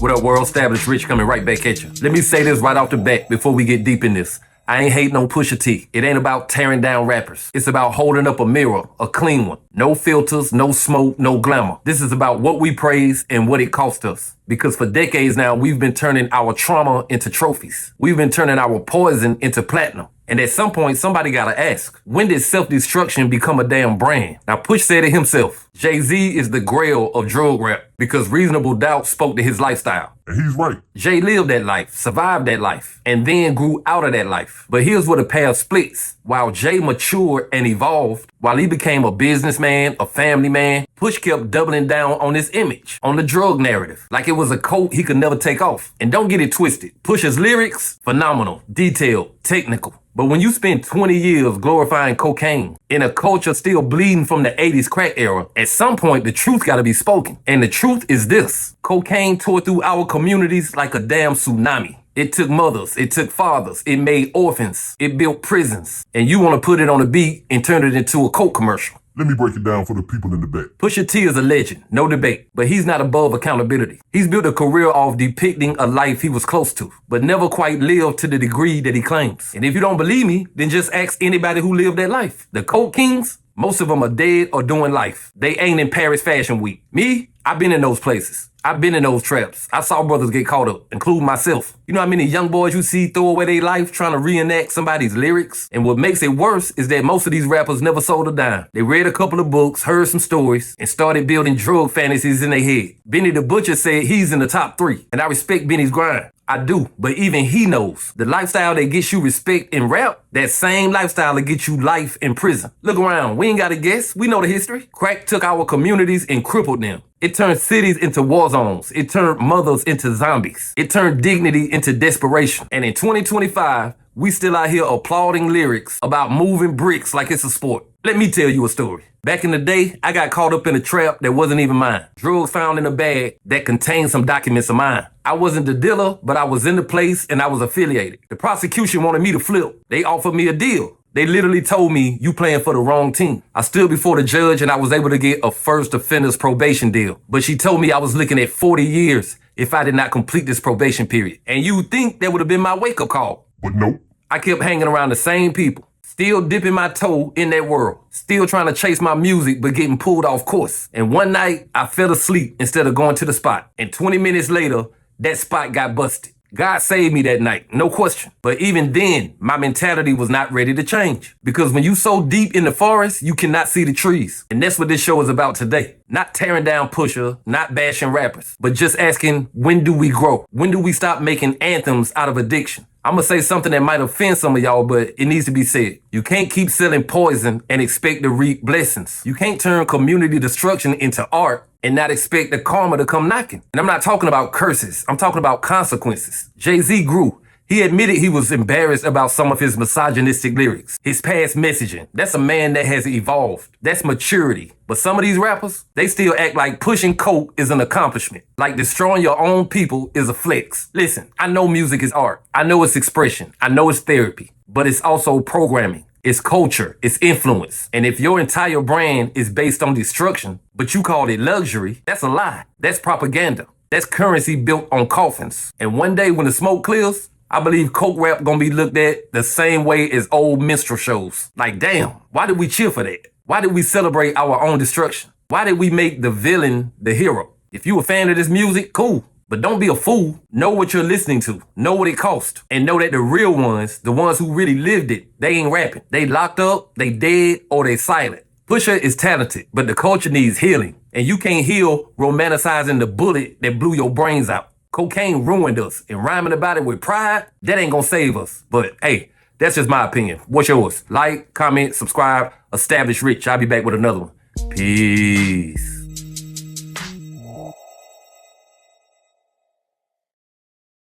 What up, world? Established Rich coming right back at you. Let me say this right off the bat before we get deep in this. I ain't hating on PushaT. It ain't about tearing down rappers. It's about holding up a mirror, a clean one. No filters, no smoke, no glamour. This is about what we praise and what it cost us. Because for decades now, we've been turning our trauma into trophies. We've been turning our poison into platinum. And at some point, somebody gotta ask, when did self-destruction become a damn brand? Now, Push said it himself. Jay-Z is the grail of drug rap because Reasonable Doubt spoke to his lifestyle. And he's right. Jay lived that life, survived that life, and then grew out of that life. But here's where the path splits. While Jay matured and evolved, while he became a businessman, a family man, Push kept doubling down on his image, on the drug narrative, like it was a coat he could never take off. And don't get it twisted. Push's lyrics, phenomenal, detailed, technical. But when you spend 20 years glorifying cocaine in a culture still bleeding from the 80s crack era, at some point the truth gotta be spoken. And the truth is this. Cocaine tore through our communities like a damn tsunami. It took mothers, it took fathers, it made orphans, it built prisons. And you wanna put it on a beat and turn it into a Coke commercial. Let me break it down for the people in the back. PushaT is a legend, no debate, but he's not above accountability. He's built a career off depicting a life he was close to, but never quite lived to the degree that he claims. And if you don't believe me, then just ask anybody who lived that life. The Coke Kings, most of them are dead or doing life. They ain't in Paris Fashion Week. Me, I've been in those places. I've been in those traps. I saw brothers get caught up, including myself. You know how many young boys you see throw away their life trying to reenact somebody's lyrics? And what makes it worse is that most of these rappers never sold a dime. They read a couple of books, heard some stories, and started building drug fantasies in their head. Benny the Butcher said he's in the top 3, and I respect Benny's grind. I do, but even he knows the lifestyle that gets you respect in rap, that same lifestyle that gets you life in prison. Look around, we ain't gotta guess, we know the history. Crack took our communities and crippled them. It turned cities into war zones. It turned mothers into zombies. It turned dignity into desperation. And in 2025, we still out here applauding lyrics about moving bricks like it's a sport. Let me tell you a story. Back in the day, I got caught up in a trap that wasn't even mine. Drugs found in a bag that contained some documents of mine. I wasn't the dealer, but I was in the place and I was affiliated. The prosecution wanted me to flip. They offered me a deal. They literally told me, you playing for the wrong team. I stood before the judge and I was able to get a first offender's probation deal. But she told me I was looking at 40 years if I did not complete this probation period. And you would think that would have been my wake-up call. But nope. I kept hanging around the same people. Still dipping my toe in that world. Still trying to chase my music, but getting pulled off course. And one night, I fell asleep instead of going to the spot. And 20 minutes later, that spot got busted. God saved me that night, no question. But even then, my mentality was not ready to change. Because when you so deep in the forest, you cannot see the trees. And that's what this show is about today. Not tearing down Pusha, not bashing rappers, but just asking, when do we grow? When do we stop making anthems out of addiction? I'm gonna say something that might offend some of y'all, but it needs to be said. You can't keep selling poison and expect to reap blessings. You can't turn community destruction into art and not expect the karma to come knocking. And I'm not talking about curses. I'm talking about consequences. Jay-Z grew. He admitted he was embarrassed about some of his misogynistic lyrics, his past messaging. That's a man that has evolved. That's maturity. But some of these rappers, they still act like pushing coke is an accomplishment. Like destroying your own people is a flex. Listen, I know music is art. I know it's expression. I know it's therapy. But it's also programming. It's culture. It's influence. And if your entire brand is based on destruction, but you call it luxury, that's a lie. That's propaganda. That's currency built on coffins. And one day when the smoke clears, I believe coke rap gonna be looked at the same way as old minstrel shows. Like, damn, why did we cheer for that? Why did we celebrate our own destruction? Why did we make the villain the hero? If you a fan of this music, cool. But don't be a fool. Know what you're listening to. Know what it cost. And know that the real ones, the ones who really lived it, they ain't rapping. They locked up, they dead, or they silent. Pusha is talented, but the culture needs healing. And you can't heal romanticizing the bullet that blew your brains out. Cocaine ruined us, and rhyming about it with pride, that ain't gonna save us. But hey, that's just my opinion. What's yours? Like, comment, subscribe, Established Rich. I'll be back with another one. Peace.